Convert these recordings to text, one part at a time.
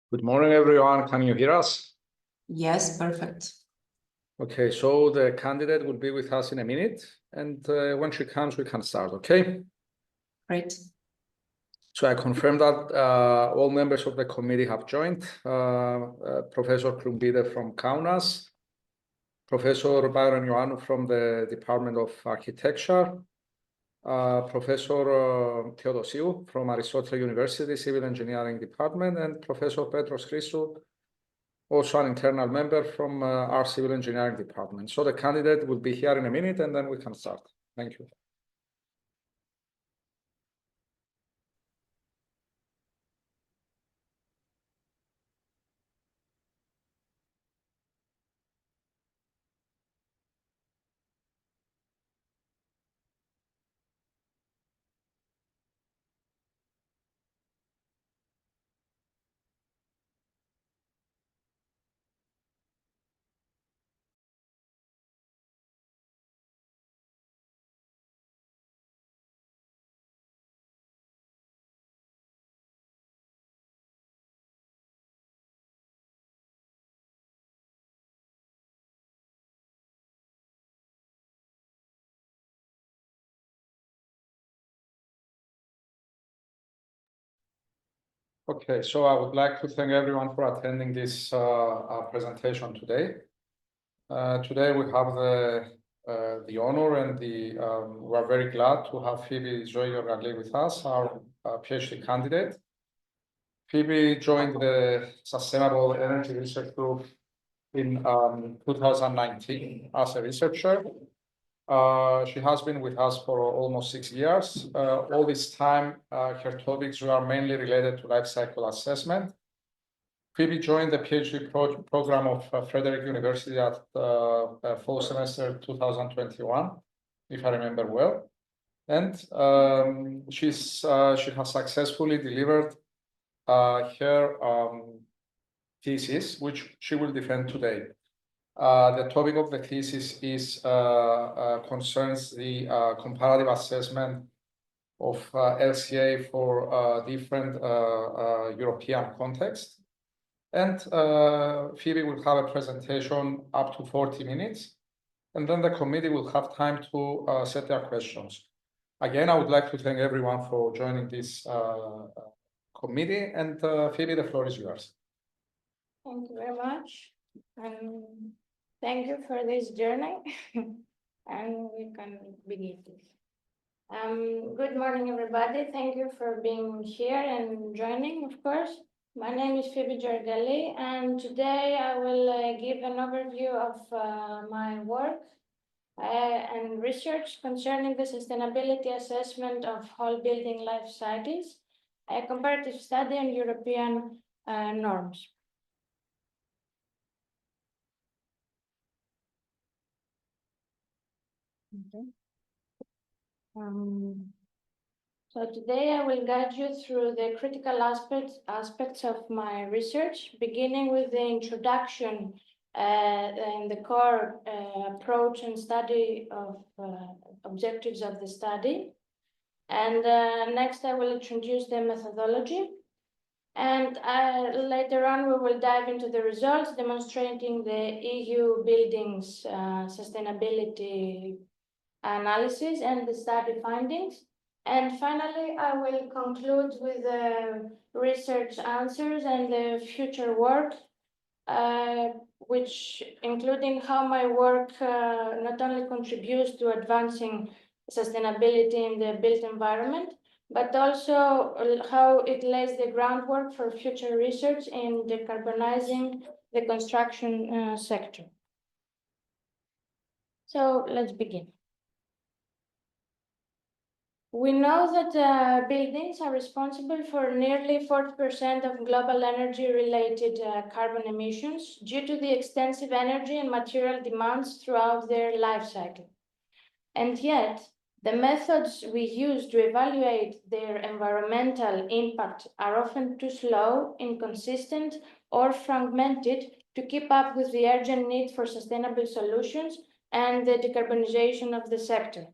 Good morning, everyone. Can you hear us? Yes, perfect. Okay, so the candidate will be with us in a minute, and when she comes, we can start, okay? Great. So I confirm that all members of the committee have joined. Professor Klumbide from Kaunas, Professor Byron Ioannou from the Department of Architecture, Professor Theodosiou from Aristotle University Civil Engineering Department, and Professor Petros Christou, also an internal member from our civil engineering department. So the candidate will be here in a minute, and then we can start. Thank you. Okay, so I would like to thank everyone for attending this presentation today. Today we have the honor and we are very glad to have Phoebe Zoe Georgali with us, our PhD candidate. Phoebe joined the Sustainable Energy Research Group in 2019 as a researcher. She has been with us for almost 6 years. All this time, her topics were mainly related to life cycle assessment. Phoebe joined the PhD program of Frederick University at fall semester 2021, if I remember well. And she has successfully delivered her thesis, which she will defend today. The topic of the thesis is concerns the comparative assessment of LCA for different European contexts. And Phoebe will have a presentation up to 40 minutes, and then the committee will have time to set their questions. Again, I would like to thank everyone for joining this committee, and Phoebe, the floor is yours. Thank you very much. Thank you for this journey, and we can begin. Good morning, everybody. Thank you for being here and joining, of course. My name is Phoebe Georgali, and today I will give an overview of my work and research concerning the sustainability assessment of whole building life cycles, a comparative study on European norms. Okay. So today I will guide you through the critical aspects of my research, beginning with the introduction and the core approach and study of objectives of the study. And next I will introduce the methodology. And later on, we will dive into the results, demonstrating the EU buildings sustainability analysis and the study findings. And finally, I will conclude with the research answers and the future work, which including how my work not only contributes to advancing sustainability in the built environment, but also how it lays the groundwork for future research in decarbonizing the construction sector. So let's begin. We know that buildings are responsible for nearly 40% of global energy-related carbon emissions due to the extensive energy and material demands throughout their life cycle. And yet, the methods we use to evaluate their environmental impact are often too slow, inconsistent, or fragmented to keep up with the urgent need for sustainable solutions and the decarbonization of the sector.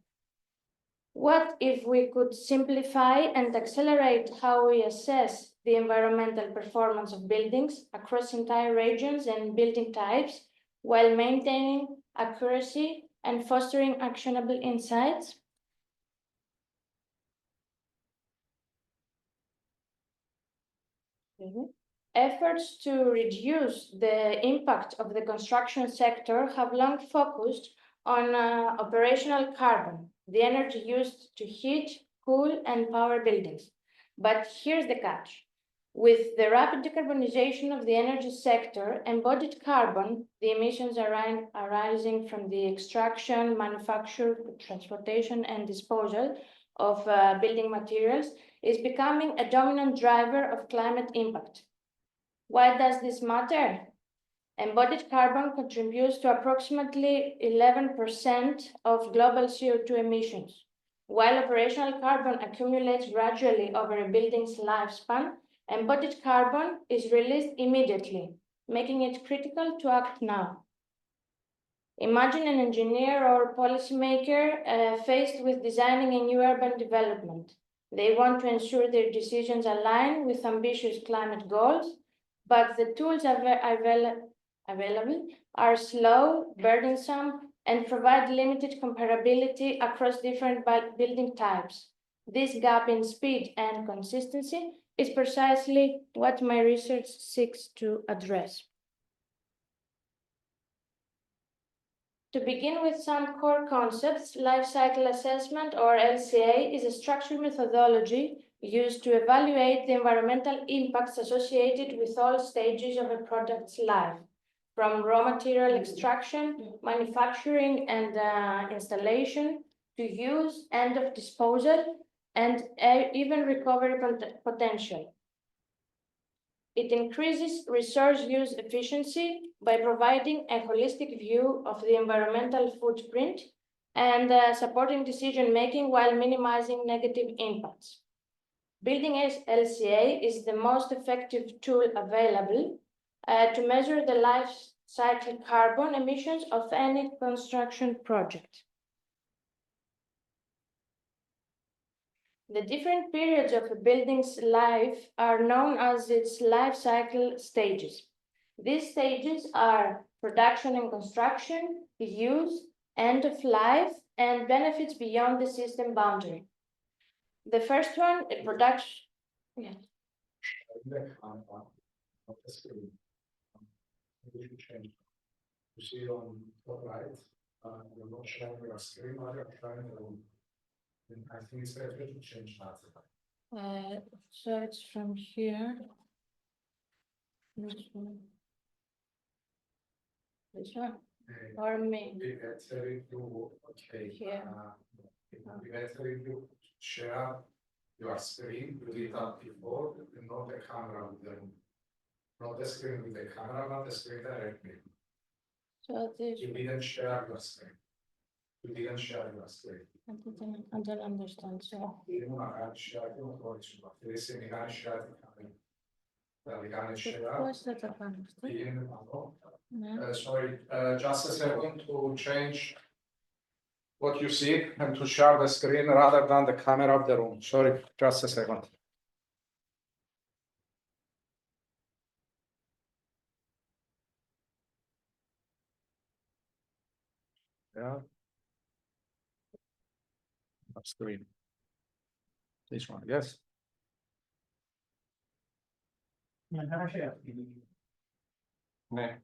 What if we could simplify and accelerate how we assess the environmental performance of buildings across entire regions and building types while maintaining accuracy and fostering actionable insights? Efforts to reduce the impact of the construction sector have long focused on operational carbon, the energy used to heat, cool, and power buildings. But here's the catch. With the rapid decarbonization of the energy sector, embodied carbon, the emissions arising from the extraction, manufacture, transportation, and disposal of building materials, is becoming a dominant driver of climate impact. Why does this matter? Embodied carbon contributes to approximately 11% of global CO2 emissions. While operational carbon accumulates gradually over a building's lifespan, embodied carbon is released immediately, making it critical to act now. Imagine an engineer or policymaker faced with designing a new urban development. They want to ensure their decisions align with ambitious climate goals, but the tools available are slow, burdensome, and provide limited comparability across different building types. This gap in speed and consistency is precisely what my research seeks to address. To begin with some core concepts, life cycle assessment, or LCA, is a structured methodology used to evaluate the environmental impacts associated with all stages of a product's life, from raw material extraction, manufacturing, and installation, to use, end of disposal, and even recovery potential. It increases resource use efficiency by providing a holistic view of the environmental footprint and supporting decision-making while minimizing negative impacts. Building LCA is the most effective tool available to measure the life cycle carbon emissions of any construction project. The different periods of a building's life are known as its life cycle stages. These stages are production and construction, use, end of life, and benefits beyond the system boundary. The first one, production. Yes. You see on the right, you're not showing your screen, or you're showing the room. I think it's better to change that. So it's from here. This one. This one. Or me. Okay. Here. It would be better if you share your screen. You did that before, and not the camera with the room. Not the screen with the camera, but the screen directly. So this. You didn't share your screen. You didn't share your screen. I don't understand. So. Sorry, just a second to change what you see and to share the screen rather than the camera of the room. Sorry, just a second. Yeah. Screen. This one, yes. Ναι,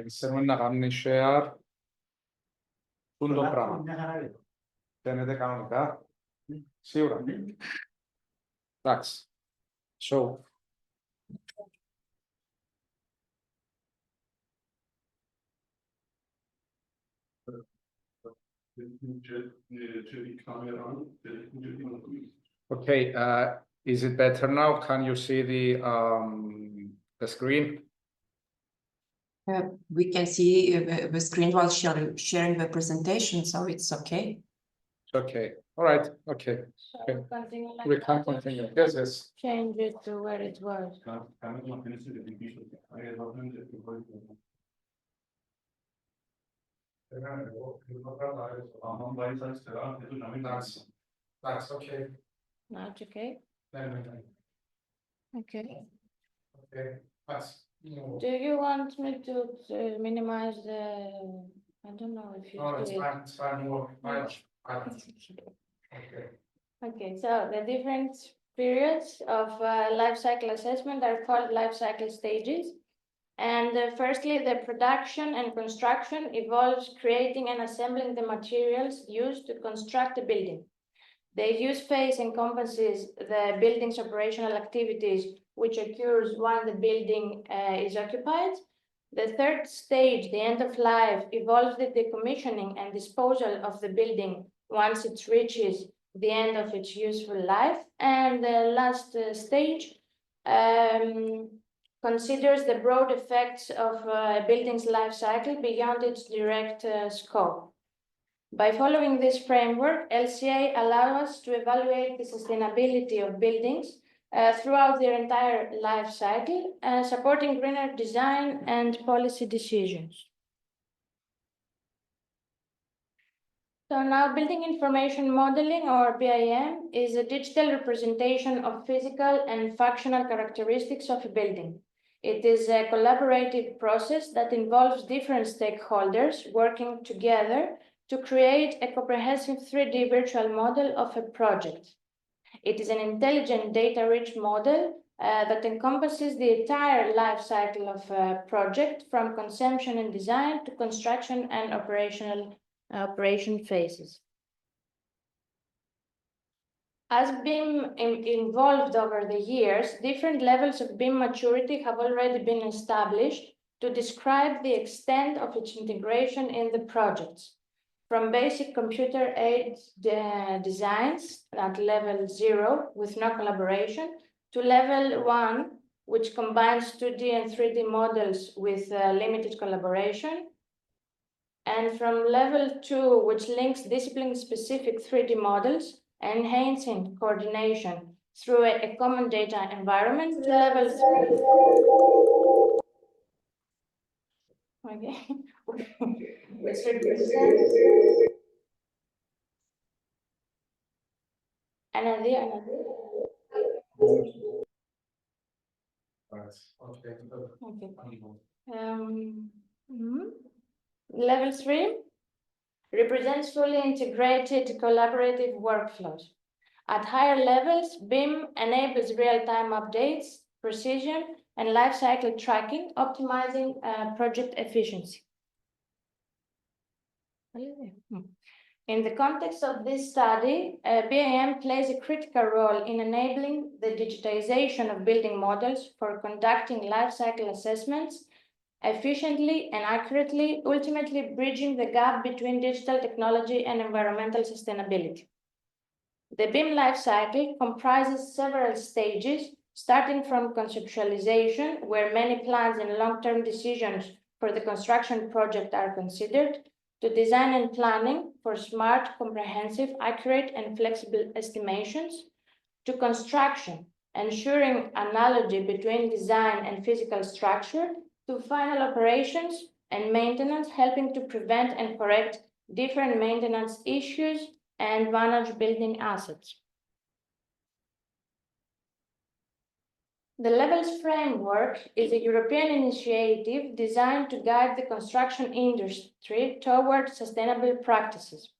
θέλουμε να κάνουμε share το πράγμα. Φαίνεται κανονικά. Σίγουρα. Εντάξει. So. Okay, is it better now? Can you see the screen? We can see the screen while sharing the presentation, so it's okay. Okay, all right, okay. So Okay. continue like We that. can continue. Yes, yes. Change it to where it was. That's okay. Not okay. Then, Okay. okay, that's. Do you want me to minimize the? I don't know if you No, do it's it. fine, it's fine, more, fine. Okay. Okay, so the different periods of life cycle assessment are called life cycle stages. And firstly, the production and construction involves creating and assembling the materials used to construct a building. The use phase encompasses the building's operational activities, which occurs when the building is occupied. The third stage, the end of life, involves the decommissioning and disposal of the building once it reaches the end of its useful life. And the last stage considers the broad effects of a building's life cycle beyond its direct scope. By following this framework, LCA allows us to evaluate the sustainability of buildings throughout their entire life cycle, supporting greener design and policy decisions. So now building information modeling, or BIM, is a digital representation of physical and functional characteristics of a building. It is a collaborative process that involves different stakeholders working together to create a comprehensive 3D virtual model of a project. It is an intelligent, data-rich model that encompasses the entire life cycle of a project, from conception and design to construction and operation phases. As BIM evolved over the years, different levels of BIM maturity have already been established to describe the extent of its integration in the projects. From basic computer-aided designs at level 0 with no collaboration, to level 1, which combines 2D and 3D models with limited collaboration, and from level 2, which links discipline-specific 3D models, enhancing coordination through a common data environment, to level 3. Okay. Which represents another. Okay. Level 3 represents fully integrated collaborative workflows. At higher levels, BIM enables real-time updates, precision, and lifecycle tracking, optimizing project efficiency. In the context of this study, BIM plays a critical role in enabling the digitization of building models for conducting lifecycle assessments efficiently and accurately, ultimately bridging the gap between digital technology and environmental sustainability. The BIM lifecycle comprises several stages, starting from conceptualization, where many plans and long-term decisions for the construction project are considered, to design and planning for smart, comprehensive, accurate, and flexible estimations, to construction, ensuring analogy between design and physical structure, to final operations and maintenance, helping to prevent and correct different maintenance issues and manage building assets. The Levels Framework is a European initiative designed to guide the construction industry toward sustainable practices.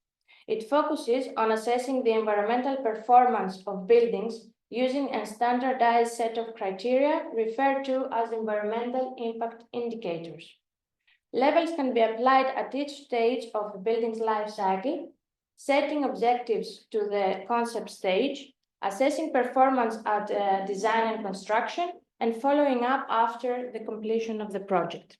It focuses on assessing the environmental performance of buildings using a standardized set of criteria referred to as environmental impact indicators. Levels can be applied at each stage of a building's life cycle, setting objectives to the concept stage, assessing performance at design and construction, and following up after the completion of the project.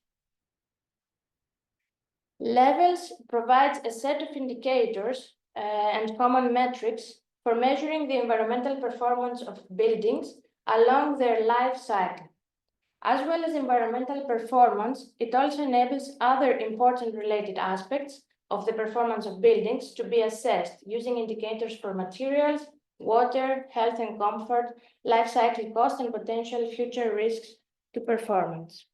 Levels provides a set of indicators and common metrics for measuring the environmental performance of buildings along their life cycle. As well as environmental performance, it also enables other important related aspects of the performance of buildings to be assessed using indicators for materials, water, health and comfort, life cycle cost, and potential future risks to performance.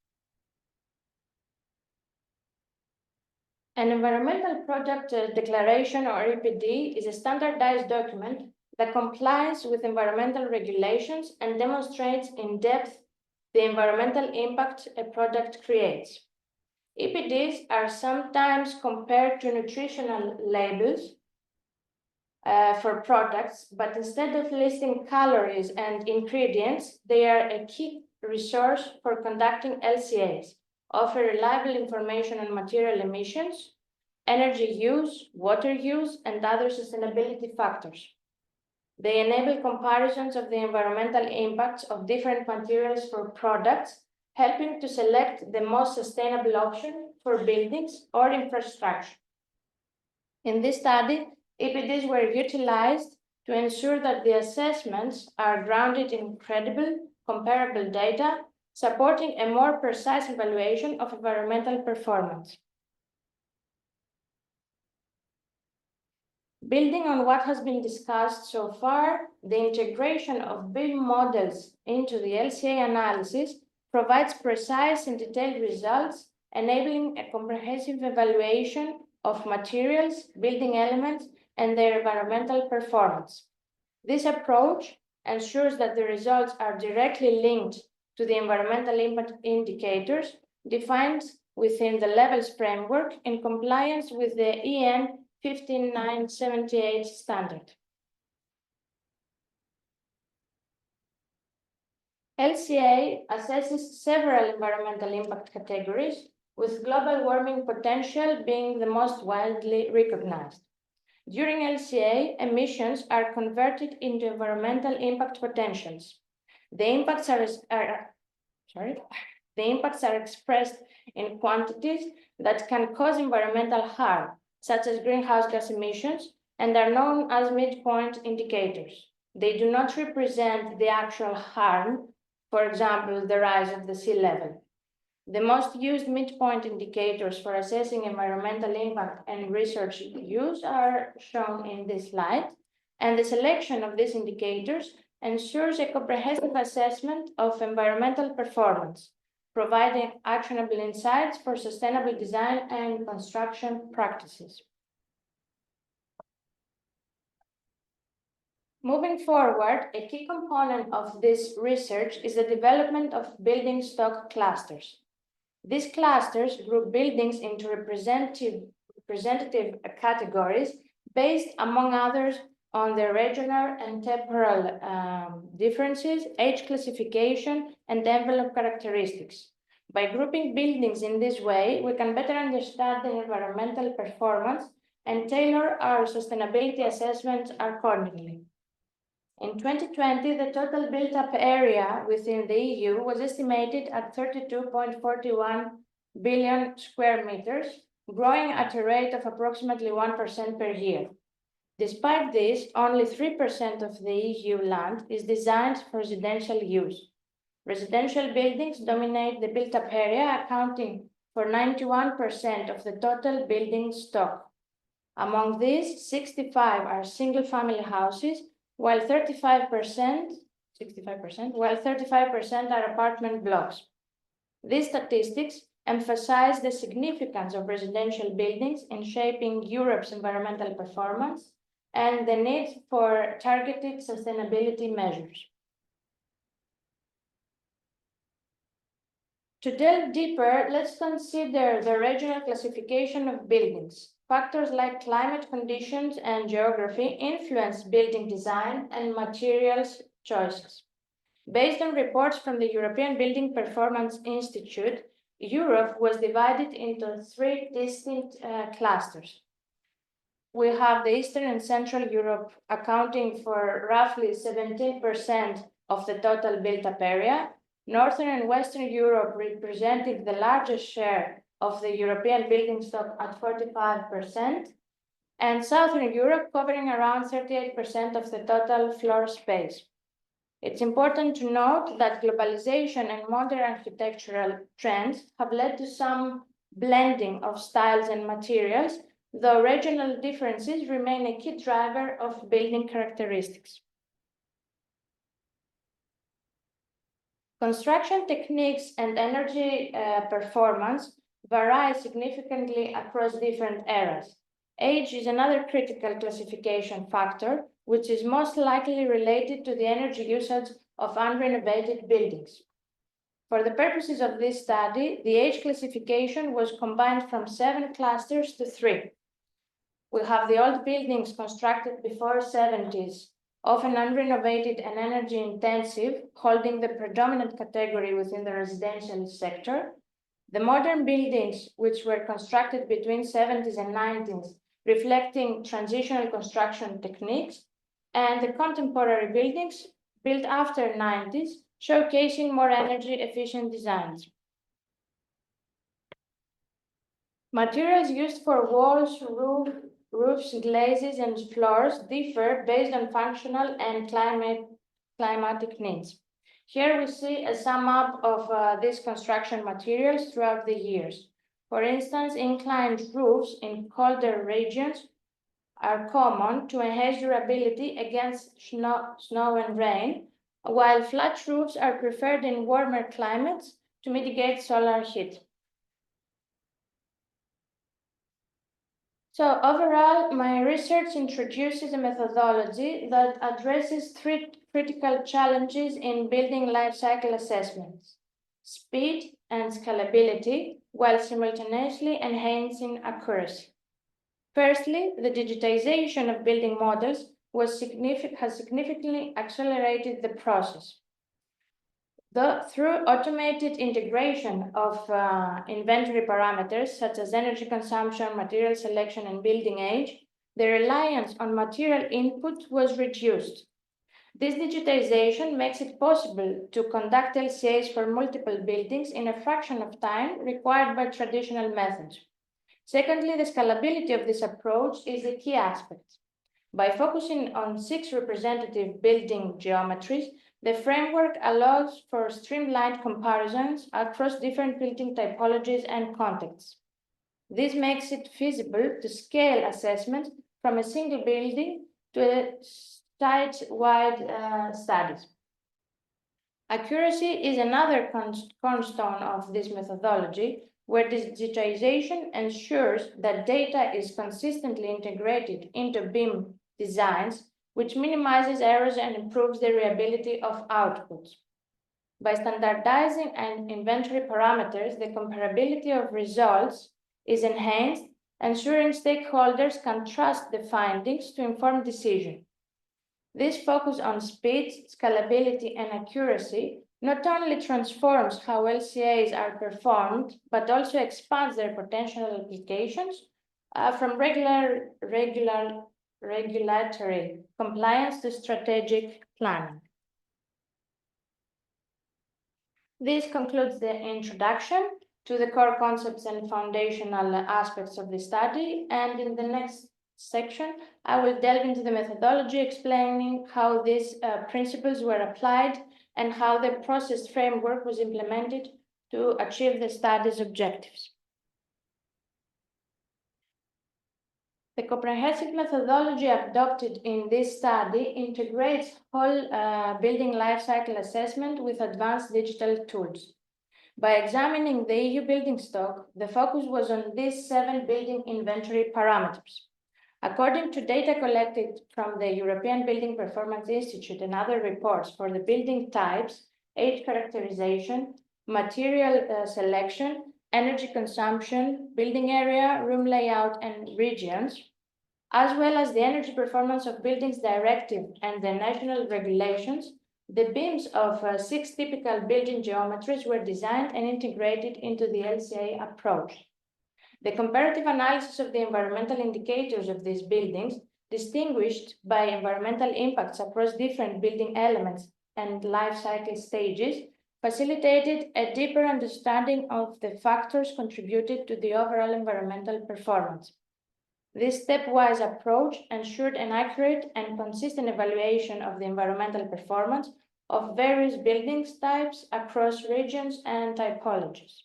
An environmental product declaration, or EPD, is a standardized document that complies with environmental regulations and demonstrates in depth the environmental impact a product creates. EPDs are sometimes compared to nutritional labels for products, but instead of listing calories and ingredients, they are a key resource for conducting LCAs, offer reliable information on material emissions, energy use, water use, and other sustainability factors. They enable comparisons of the environmental impacts of different materials for products, helping to select the most sustainable option for buildings or infrastructure. In this study, EPDs were utilized to ensure that the assessments are grounded in credible, comparable data, supporting a more precise evaluation of environmental performance. Building on what has been discussed so far, the integration of BIM models into the LCA analysis provides precise and detailed results, enabling a comprehensive evaluation of materials, building elements, and their environmental performance. This approach ensures that the results are directly linked to the environmental impact indicators defined within the levels framework in compliance with the EN 15978 standard. LCA assesses several environmental impact categories, with global warming potential being the most widely recognized. During LCA, emissions are converted into environmental impact potentials. The impacts are expressed in quantities that can cause environmental harm, such as greenhouse gas emissions, and are known as midpoint indicators. They do not represent the actual harm, for example, the rise of the sea level. The most used midpoint indicators for assessing environmental impact and research use are shown in this slide, and the selection of these indicators ensures a comprehensive assessment of environmental performance, providing actionable insights for sustainable design and construction practices. Moving forward, a key component of this research is the development of building stock clusters. These clusters group buildings into representative categories based, among others, on their regional and temporal differences, age classification, and envelope characteristics. By grouping buildings in this way, we can better understand the environmental performance and tailor our sustainability assessments accordingly. In 2020, the total built-up area within the EU was estimated at 32.41 billion square meters, growing at a rate of approximately 1% per year. Despite this, only 3% of the EU land is designed for residential use. Residential buildings dominate the built-up area, accounting for 91% of the total building stock. Among these, 65 are single-family houses, while 35% are apartment blocks. These statistics emphasize the significance of residential buildings in shaping Europe's environmental performance and the need for targeted sustainability measures. To delve deeper, let's consider the regional classification of buildings. Factors like climate conditions and geography influence building design and materials choices. Based on reports from the European Building Performance Institute, Europe was divided into 3 distinct clusters. We have the Eastern and Central Europe accounting for roughly 17% of the total built-up area, Northern and Western Europe representing the largest share of the European building stock at 45%, and Southern Europe covering around 38% of the total floor space. It's important to note that globalization and modern architectural trends have led to some blending of styles and materials, though regional differences remain a key driver of building characteristics. Construction techniques and energy performance vary significantly across different eras. Age is another critical classification factor, which is most likely related to the energy usage of unrenovated buildings. For the purposes of this study, the age classification was combined from 7 clusters to 3. We have the old buildings constructed before 70s, often unrenovated and energy intensive, holding the predominant category within the residential sector. The modern buildings, which were constructed between 70s and 90s, reflecting transitional construction techniques, and the contemporary buildings built after 90s, showcasing more energy efficient designs. Materials used for walls, roofs, glazes, and floors differ based on functional and climatic needs. Here we see a sum up of these construction materials throughout the years. For instance, inclined roofs in colder regions are common to enhance durability against snow and rain, while flat roofs are preferred in warmer climates to mitigate solar heat. So overall, my research introduces a methodology that addresses 3 critical challenges in building life cycle assessments: speed and scalability, while simultaneously enhancing accuracy. Firstly, the digitization of building models has significantly accelerated the process. Through automated integration of inventory parameters such as energy consumption, material selection, and building age, the reliance on material input was reduced. This digitization makes it possible to conduct LCAs for multiple buildings in a fraction of time required by traditional methods. Secondly, the scalability of this approach is a key aspect. By focusing on 6 representative building geometries, the framework allows for streamlined comparisons across different building typologies and contexts. This makes it feasible to scale assessments from a single building to a site-wide studies. Accuracy is another cornerstone of this methodology, where digitization ensures that data is consistently integrated into BIM designs, which minimizes errors and improves the reliability of outputs. By standardizing and inventory parameters, the comparability of results is enhanced, ensuring stakeholders can trust the findings to inform decision. This focus on speed, scalability, and accuracy not only transforms how LCAs are performed, but also expands their potential applications from regulatory compliance to strategic planning. This concludes the introduction to the core concepts and foundational aspects of the study, and in the next section, I will delve into the methodology, explaining how these principles were applied and how the process framework was implemented to achieve the study's objectives. The comprehensive methodology adopted in this study integrates whole building lifecycle assessment with advanced digital tools. By examining the EU building stock, the focus was on these 7 building inventory parameters. According to data collected from the European Building Performance Institute and other reports for the building types, age characterization, material selection, energy consumption, building area, room layout, and regions, as well as the Energy Performance of Buildings Directive and the national regulations, the BIMs of 6 typical building geometries were designed and integrated into the LCA approach. The comparative analysis of the environmental indicators of these buildings, distinguished by environmental impacts across different building elements and life cycle stages, facilitated a deeper understanding of the factors contributed to the overall environmental performance. This stepwise approach ensured an accurate and consistent evaluation of the environmental performance of various building types across regions and typologies.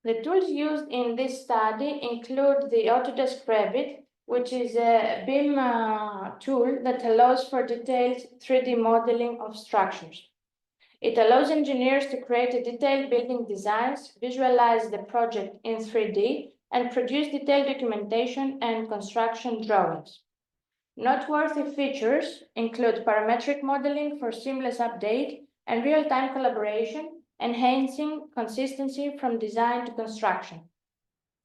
The tools used in this study include the Autodesk Revit, which is a BIM tool that allows for detailed 3D modeling of structures. It allows engineers to create a detailed building designs, visualize the project in 3D, and produce detailed documentation and construction drawings. Noteworthy features include parametric modeling for seamless update and real-time collaboration, enhancing consistency from design to construction.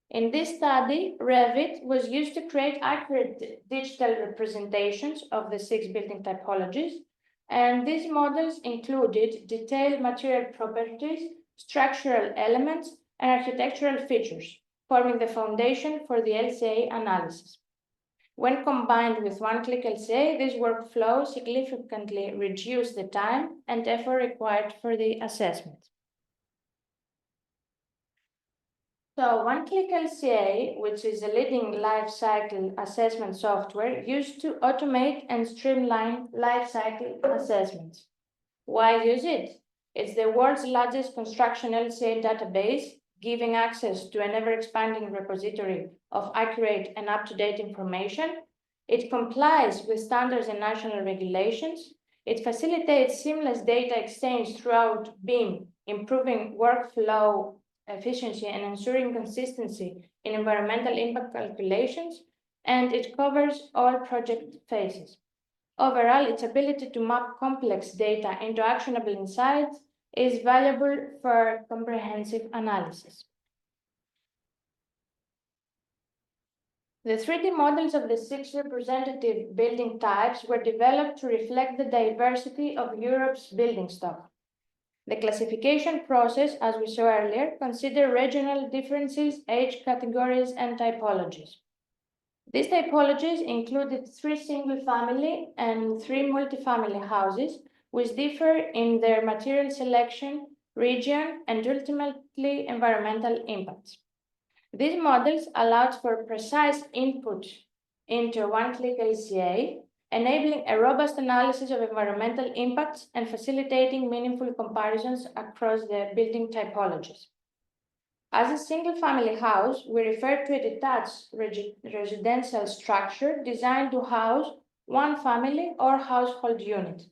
In this study, Revit was used to create accurate digital representations of the 6 building typologies, and these models included detailed material properties, structural elements, and architectural features, forming the foundation for the LCA analysis. When combined with one-click LCA, this workflow significantly reduced the time and effort required for the assessment. So one-click LCA, which is a leading life cycle assessment software used to automate and streamline life cycle assessments. Why use it? It's the world's largest construction LCA database, giving access to an ever-expanding repository of accurate and up-to-date information. It complies with standards and national regulations. It facilitates seamless data exchange throughout BIM, improving workflow efficiency and ensuring consistency in environmental impact calculations, and it covers all project phases. Overall, its ability to map complex data into actionable insights is valuable for comprehensive analysis. The 3D models of the 6 representative building types were developed to reflect the diversity of Europe's building stock. The classification process, as we saw earlier, considers regional differences, age categories, and typologies. These typologies included 3 single-family and 3 multifamily houses, which differ in their material selection, region, and ultimately environmental impacts. These models allowed for precise input into one-click LCA, enabling a robust analysis of environmental impacts and facilitating meaningful comparisons across the building typologies. As a single-family house, we refer to a detached residential structure designed to house one family or household unit.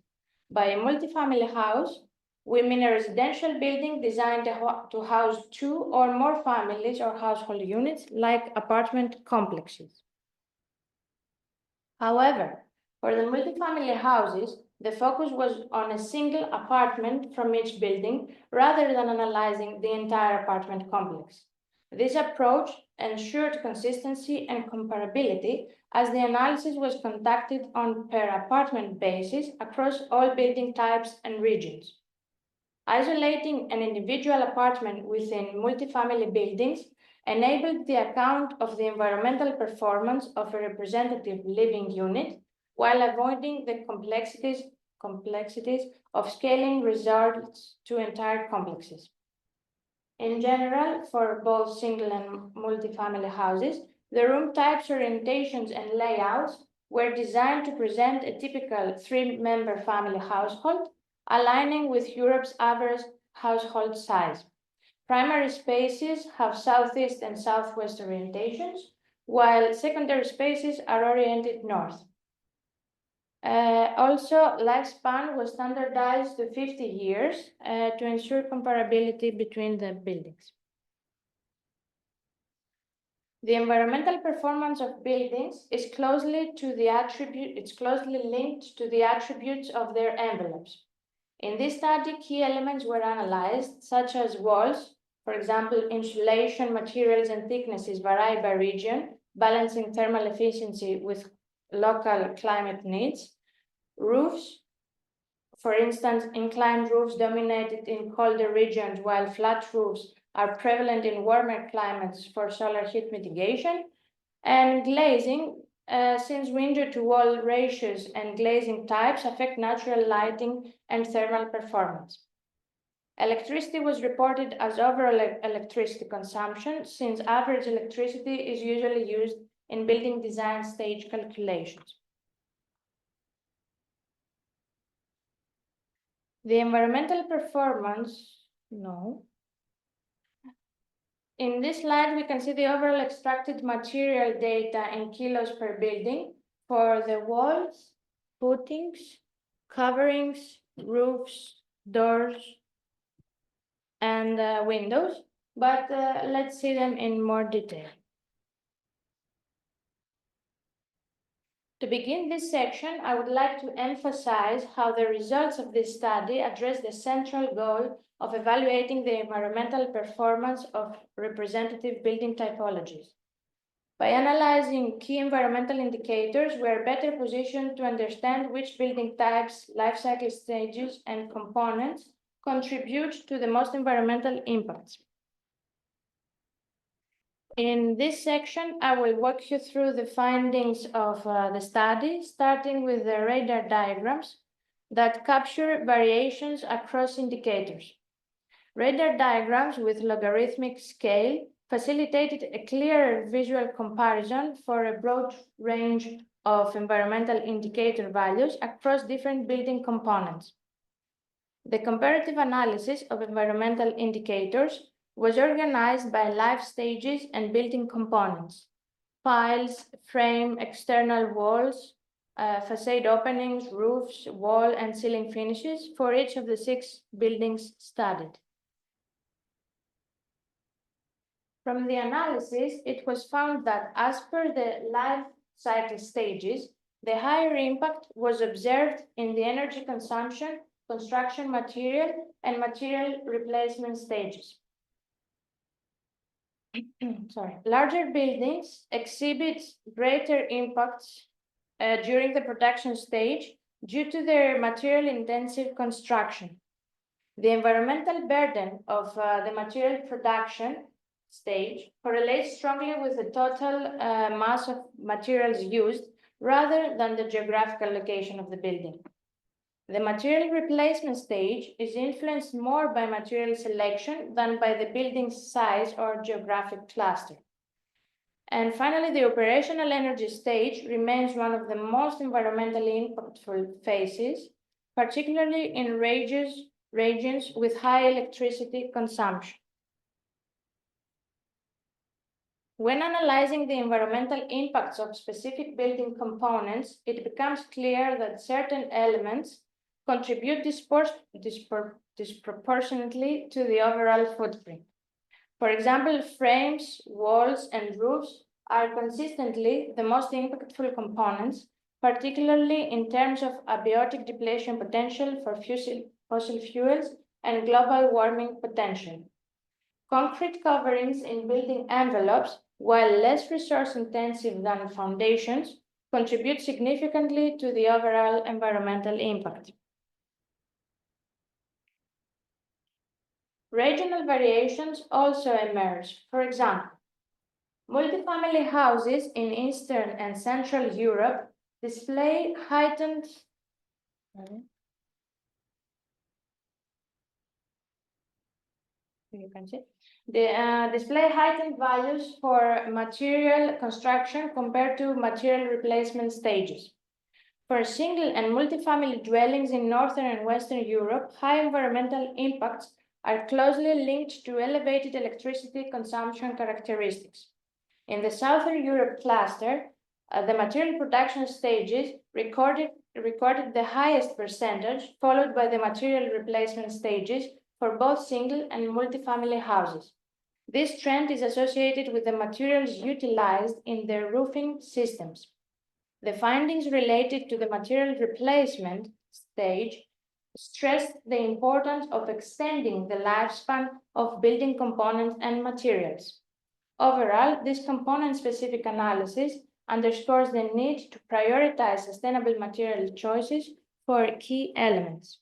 By a multifamily house, we mean a residential building designed to house 2 or more families or household units, like apartment complexes. However, for the multifamily houses, the focus was on a single apartment from each building rather than analyzing the entire apartment complex. This approach ensured consistency and comparability as the analysis was conducted on per apartment basis across all building types and regions. Isolating an individual apartment within multifamily buildings enabled the account of the environmental performance of a representative living unit, while avoiding the complexities of scaling results to entire complexes. In general, for both single and multifamily houses, the room types, orientations, and layouts were designed to present a typical 3-member family household, aligning with Europe's average household size. Primary spaces have southeast and southwest orientations, while secondary spaces are oriented north. Also, lifespan was standardized to 50 years to ensure comparability between the buildings. The environmental performance of buildings is closely linked to the attributes of their envelopes. In this study, key elements were analyzed, such as walls. For example, insulation materials and thicknesses vary by region, balancing thermal efficiency with local climate needs. Roofs, for instance, inclined roofs dominated in colder regions, while flat roofs are prevalent in warmer climates for solar heat mitigation. And glazing, since window-to-wall ratios and glazing types affect natural lighting and thermal performance. Electricity was reported as overall electricity consumption, since average electricity is usually used in building design stage calculations. The environmental performance, In this slide, we can see the overall extracted material data in kilos per building for the walls, footings, coverings, roofs, doors, and windows, but let's see them in more detail. To begin this section, I would like to emphasize how the results of this study address the central goal of evaluating the environmental performance of representative building typologies. By analyzing key environmental indicators, we are better positioned to understand which building types, life cycle stages, and components contribute to the most environmental impacts. In this section, I will walk you through the findings of the study, starting with the radar diagrams that capture variations across indicators. Radar diagrams with logarithmic scale facilitated a clearer visual comparison for a broad range of environmental indicator values across different building components. The comparative analysis of environmental indicators was organized by life stages and building components, piles, frame, external walls, facade openings, roofs, wall and ceiling finishes for each of the 6 buildings studied. From the analysis, it was found that as per the life cycle stages, the higher impact was observed in the energy consumption, construction material, and material replacement stages. Larger buildings exhibit greater impacts during the production stage due to their material-intensive construction. The environmental burden of the material production stage correlates strongly with the total mass of materials used rather than the geographical location of the building. The material replacement stage is influenced more by material selection than by the building's size or geographic cluster. And finally, the operational energy stage remains one of the most environmentally impactful phases, particularly in regions with high electricity consumption. When analyzing the environmental impacts of specific building components, it becomes clear that certain elements contribute disproportionately to the overall footprint. For example, frames, walls, and roofs are consistently the most impactful components, particularly in terms of abiotic depletion potential for fossil fuels and global warming potential. Concrete coverings in building envelopes, while less resource-intensive than foundations, contribute significantly to the overall environmental impact. Regional variations also emerge. For example, multifamily houses in Eastern and Central Europe display heightened display heightened values for material construction compared to material replacement stages. For single and multifamily dwellings in Northern and Western Europe, high environmental impacts are closely linked to elevated electricity consumption characteristics. In the Southern Europe cluster, the material production stages recorded the highest percentage, followed by the material replacement stages for both single and multifamily houses. This trend is associated with the materials utilized in their roofing systems. The findings related to the material replacement stage stressed the importance of extending the lifespan of building components and materials. Overall, this component-specific analysis underscores the need to prioritize sustainable material choices for key elements.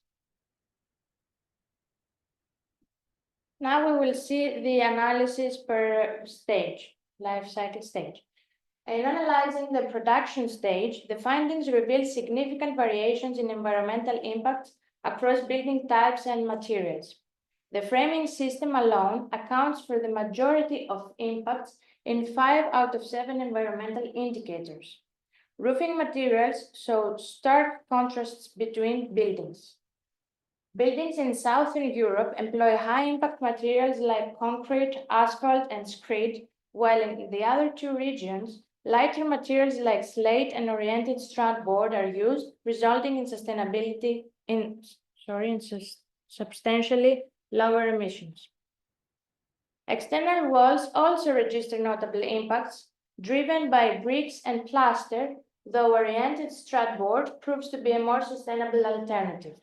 Now we will see the analysis per stage, life cycle stage. In analyzing the production stage, the findings reveal significant variations in environmental impacts across building types and materials. The framing system alone accounts for the majority of impacts in 5 out of 7 environmental indicators. Roofing materials show stark contrasts between buildings. Buildings in Southern Europe employ high-impact materials like concrete, asphalt, and screed, while in the other 2 regions, lighter materials like slate and oriented strand board are used, resulting in substantially lower emissions. External walls also register notable impacts driven by bricks and plaster, though oriented strut board proves to be a more sustainable alternative.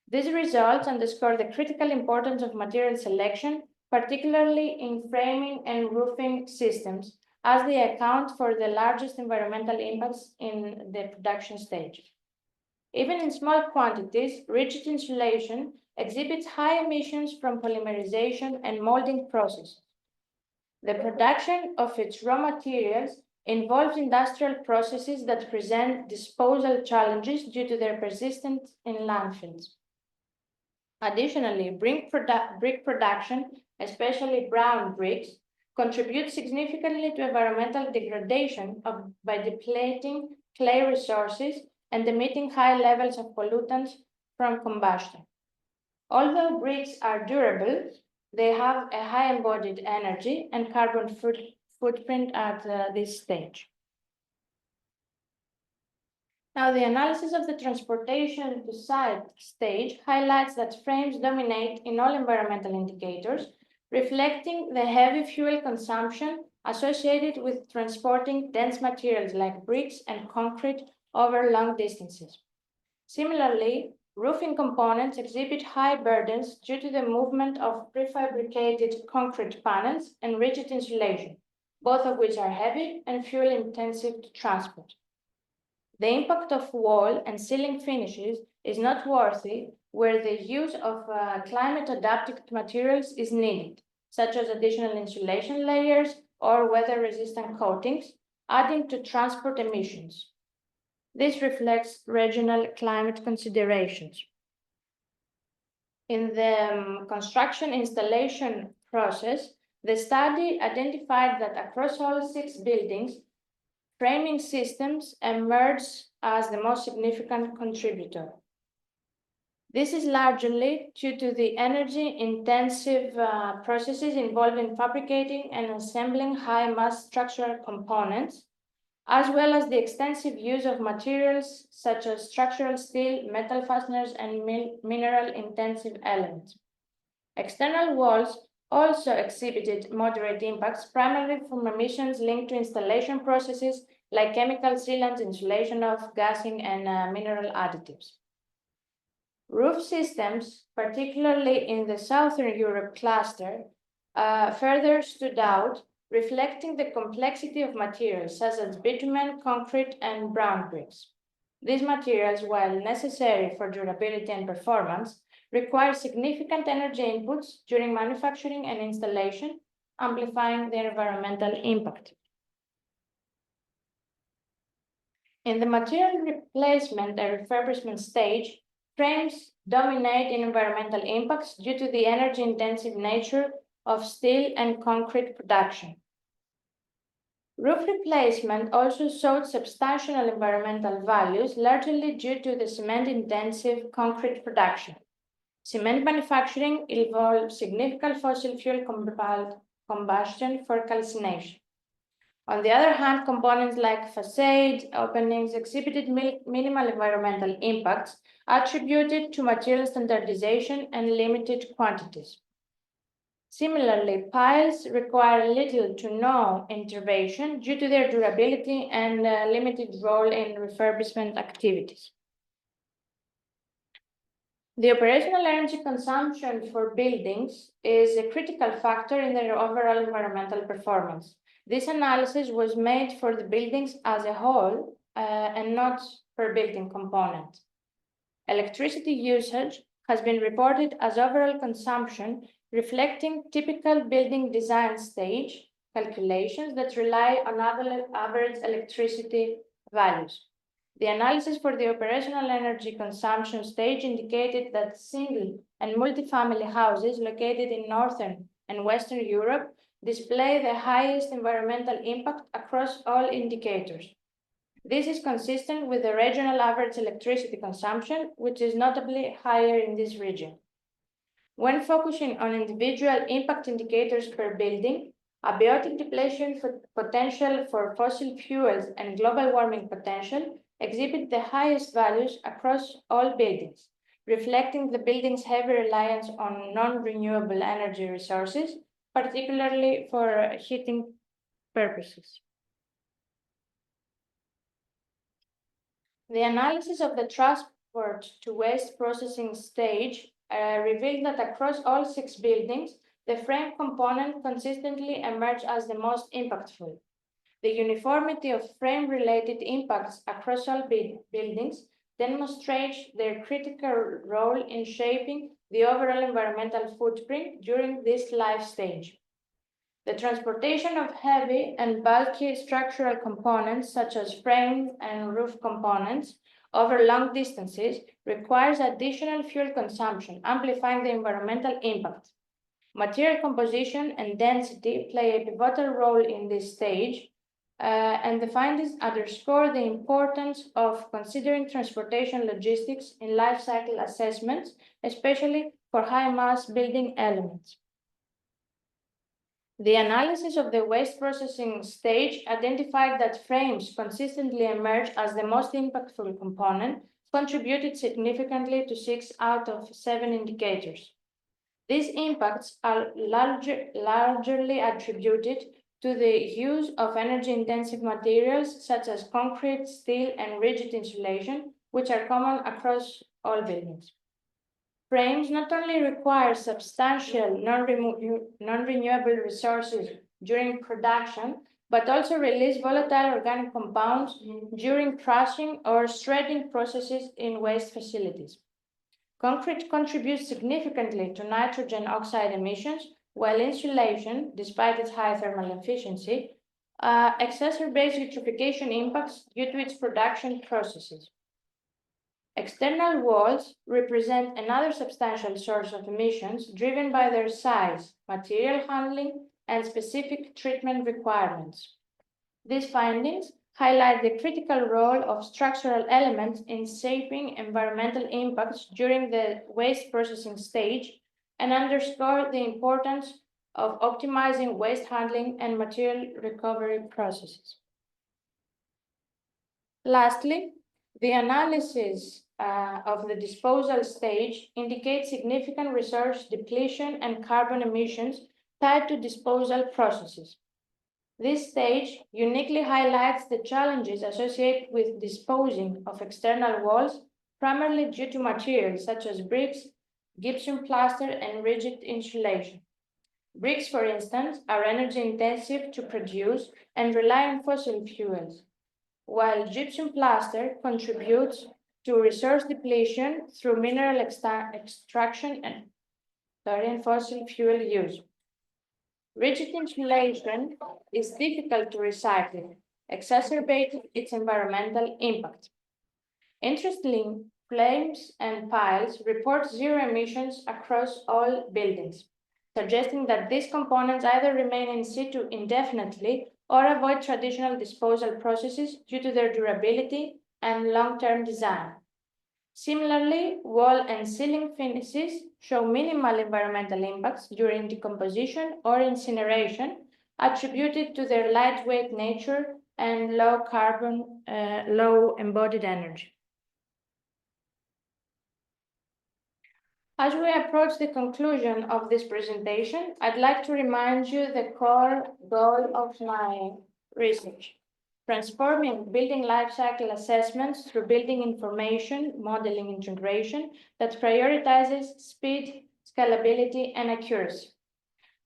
These results underscore the critical importance of material selection, particularly in framing and roofing systems, as they account for the largest environmental impacts in the production stage. Even in small quantities, rigid insulation exhibits high emissions from polymerization and molding processes. The production of its raw materials involves industrial processes that present disposal challenges due to their persistence in landfills. Additionally, brick production, especially brown bricks, contributes significantly to environmental degradation by depleting clay resources and emitting high levels of pollutants from combustion. Although bricks are durable, they have a high embodied energy and carbon footprint at this stage. Now, the analysis of the transportation to site stage highlights that frames dominate in all environmental indicators, reflecting the heavy fuel consumption associated with transporting dense materials like bricks and concrete over long distances. Similarly, roofing components exhibit high burdens due to the movement of prefabricated concrete panels and rigid insulation, both of which are heavy and fuel-intensive to transport. The impact of wall and ceiling finishes is noteworthy where the use of climate-adapted materials is needed, such as additional insulation layers or weather-resistant coatings, adding to transport emissions. This reflects regional climate considerations. In the construction installation process, the study identified that across all 6 buildings, framing systems emerge as the most significant contributor. This is largely due to the energy-intensive processes involving fabricating and assembling high-mass structural components, as well as the extensive use of materials such as structural steel, metal fasteners, and mineral-intensive elements. External walls also exhibited moderate impacts, primarily from emissions linked to installation processes like chemical sealants, insulation of gassing, and mineral additives. Roof systems, particularly in the Southern Europe cluster, further stood out, reflecting the complexity of materials such as bitumen, concrete, and brown bricks. These materials, while necessary for durability and performance, require significant energy inputs during manufacturing and installation, amplifying their environmental impact. In the material replacement and refurbishment stage, frames dominate in environmental impacts due to the energy-intensive nature of steel and concrete production. Roof replacement also showed substantial environmental values, largely due to the cement-intensive concrete production. Cement manufacturing involves significant fossil fuel combustion for calcination. On the other hand, components like facade openings exhibited minimal environmental impacts attributed to material standardization and limited quantities. Similarly, piles require little to no intervention due to their durability and limited role in refurbishment activities. The operational energy consumption for buildings is a critical factor in their overall environmental performance. This analysis was made for the buildings as a whole and not per building component. Electricity usage has been reported as overall consumption, reflecting typical building design stage calculations that rely on average electricity values. The analysis for the operational energy consumption stage indicated that single and multifamily houses located in Northern and Western Europe display the highest environmental impact across all indicators. This is consistent with the regional average electricity consumption, which is notably higher in this region. When focusing on individual impact indicators per building, abiotic depletion potential for fossil fuels and global warming potential exhibit the highest values across all buildings, reflecting the building's heavy reliance on non-renewable energy resources, particularly for heating purposes. The analysis of the transport to waste processing stage revealed that across all 6 buildings, the frame component consistently emerged as the most impactful. The uniformity of frame-related impacts across all buildings demonstrates their critical role in shaping the overall environmental footprint during this life stage. The transportation of heavy and bulky structural components, such as frame and roof components, over long distances requires additional fuel consumption, amplifying the environmental impact. Material composition and density play a pivotal role in this stage, and the findings underscore the importance of considering transportation logistics in life cycle assessments, especially for high-mass building elements. The analysis of the waste processing stage identified that frames consistently emerged as the most impactful component, contributed significantly to 6 out of 7 indicators. These impacts are largely attributed to the use of energy-intensive materials such as concrete, steel, and rigid insulation, which are common across all buildings. Frames not only require substantial non-renewable resources during production, but also release volatile organic compounds during crushing or shredding processes in waste facilities. Concrete contributes significantly to nitrogen oxide emissions, while insulation, despite its high thermal efficiency, exacerbates eutrophication impacts due to its production processes. External walls represent another substantial source of emissions driven by their size, material handling, and specific treatment requirements. These findings highlight the critical role of structural elements in shaping environmental impacts during the waste processing stage and underscore the importance of optimizing waste handling and material recovery processes. Lastly, the analysis of the disposal stage indicates significant resource depletion and carbon emissions tied to disposal processes. This stage uniquely highlights the challenges associated with disposing of external walls, primarily due to materials such as bricks, gypsum plaster, and rigid insulation. Bricks, for instance, are energy-intensive to produce and rely on fossil fuels, while gypsum plaster contributes to resource depletion through mineral extraction and fossil fuel use. Rigid insulation is difficult to recycle, exacerbating its environmental impact. Interestingly, flames and piles report zero emissions across all buildings, suggesting that these components either remain in situ indefinitely or avoid traditional disposal processes due to their durability and long-term design. Similarly, wall and ceiling finishes show minimal environmental impacts during decomposition or incineration, attributed to their lightweight nature and low carbon, low embodied energy. As we approach the conclusion of this presentation, I'd like to remind you the core goal of my research: transforming building life cycle assessments through building information modeling integration that prioritizes speed, scalability, and accuracy.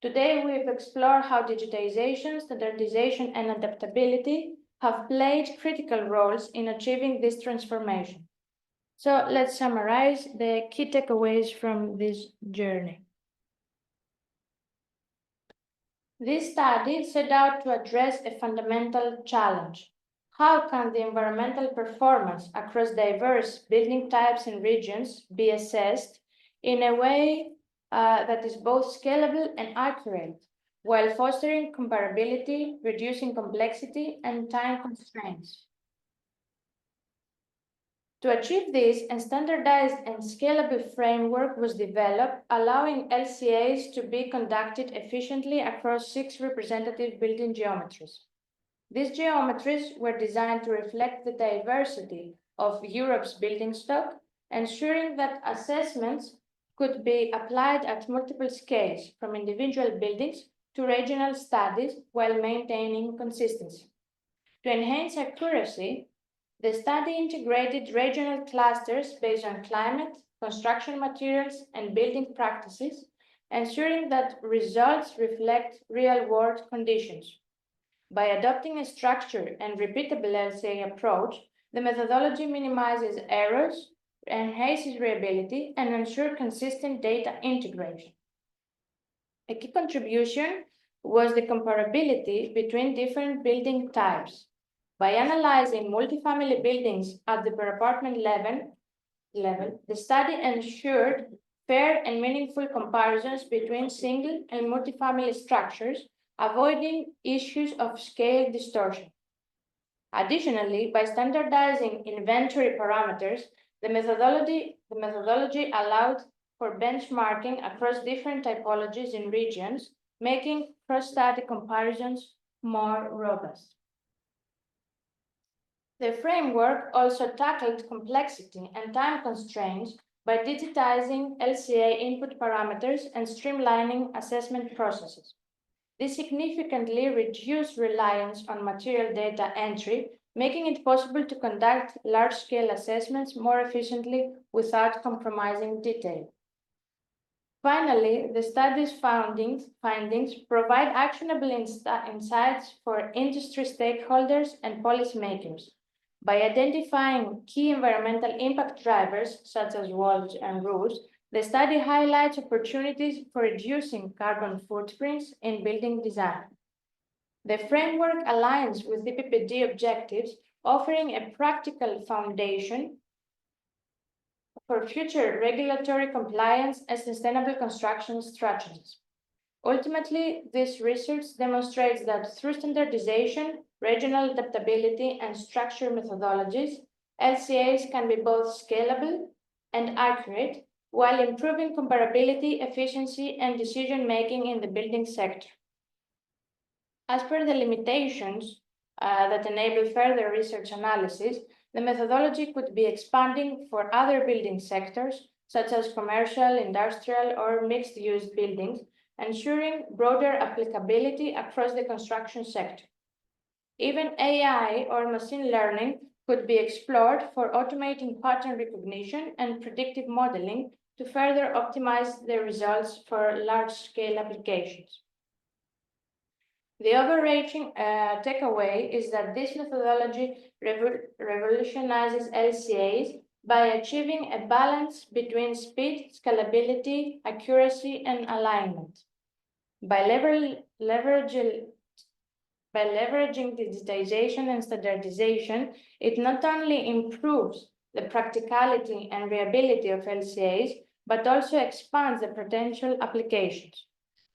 Today, we've explored how digitization, standardization, and adaptability have played critical roles in achieving this transformation. So let's summarize the key takeaways from this journey. This study set out to address a fundamental challenge. How can the environmental performance across diverse building types and regions be assessed in a way that is both scalable and accurate, while fostering comparability, reducing complexity, and time constraints? To achieve this, a standardized and scalable framework was developed, allowing LCAs to be conducted efficiently across 6 representative building geometries. These geometries were designed to reflect the diversity of Europe's building stock ensuring that assessments could be applied at multiple scales, from individual buildings to regional studies, while maintaining consistency. To enhance accuracy, the study integrated regional clusters based on climate, construction materials, and building practices, ensuring that results reflect real-world conditions. By adopting a structured and repeatable LCA approach, the methodology minimizes errors, enhances reliability, and ensures consistent data integration. A key contribution was the comparability between different building types. By analyzing multifamily buildings at the per apartment level, the study ensured fair and meaningful comparisons between single and multifamily structures, avoiding issues of scale distortion. Additionally, by standardizing inventory parameters, the methodology allowed for benchmarking across different typologies in regions, making cross-study comparisons more robust. The framework also tackled complexity and time constraints by digitizing LCA input parameters and streamlining assessment processes. This significantly reduced reliance on material data entry, making it possible to conduct large-scale assessments more efficiently without compromising detail. Finally, the study's findings provide actionable insights for industry stakeholders and policymakers. By identifying key environmental impact drivers, such as walls and roofs, the study highlights opportunities for reducing carbon footprints in building design. The framework aligns with the PPD objectives, offering a practical foundation for future regulatory compliance and sustainable construction strategies. Ultimately, this research demonstrates that through standardization, regional adaptability, and structured methodologies, LCAs can be both scalable and accurate, while improving comparability, efficiency, and decision-making in the building sector. As per the limitations that enable further research analysis, the methodology could be expanding for other building sectors, such as commercial, industrial, or mixed-use buildings, ensuring broader applicability across the construction sector. Even AI or machine learning could be explored for automating pattern recognition and predictive modeling to further optimize the results for large-scale applications. The overarching takeaway is that this methodology revolutionizes LCAs by achieving a balance between speed, scalability, accuracy, and alignment. By leveraging digitization and standardization, it not only improves the practicality and reliability of LCAs, but also expands the potential applications.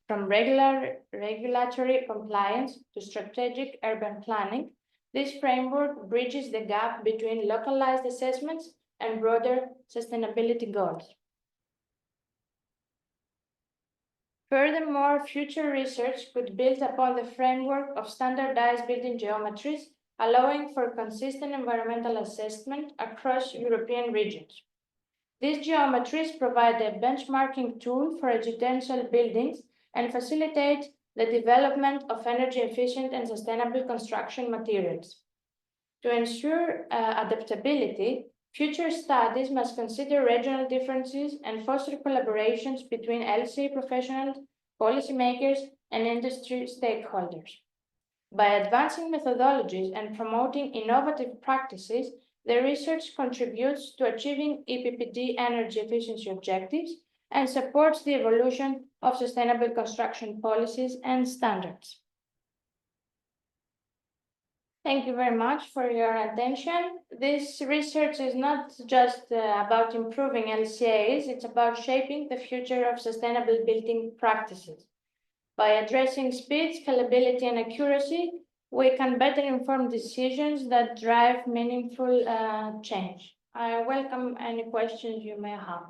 From regulatory compliance to strategic urban planning, this framework bridges the gap between localized assessments and broader sustainability goals. Furthermore, future research could build upon the framework of standardized building geometries, allowing for consistent environmental assessment across European regions. These geometries provide a benchmarking tool for residential buildings and facilitate the development of energy-efficient and sustainable construction materials. To ensure adaptability, future studies must consider regional differences and foster collaborations between LCA professionals, policymakers, and industry stakeholders. By advancing methodologies and promoting innovative practices, the research contributes to achieving EPPD energy efficiency objectives and supports the evolution of sustainable construction policies and standards. Thank you very much for your attention. This research is not just about improving LCAs, it's about shaping the future of sustainable building practices. By addressing speed, scalability, and accuracy, we can better inform decisions that drive meaningful change. I welcome any questions you may have.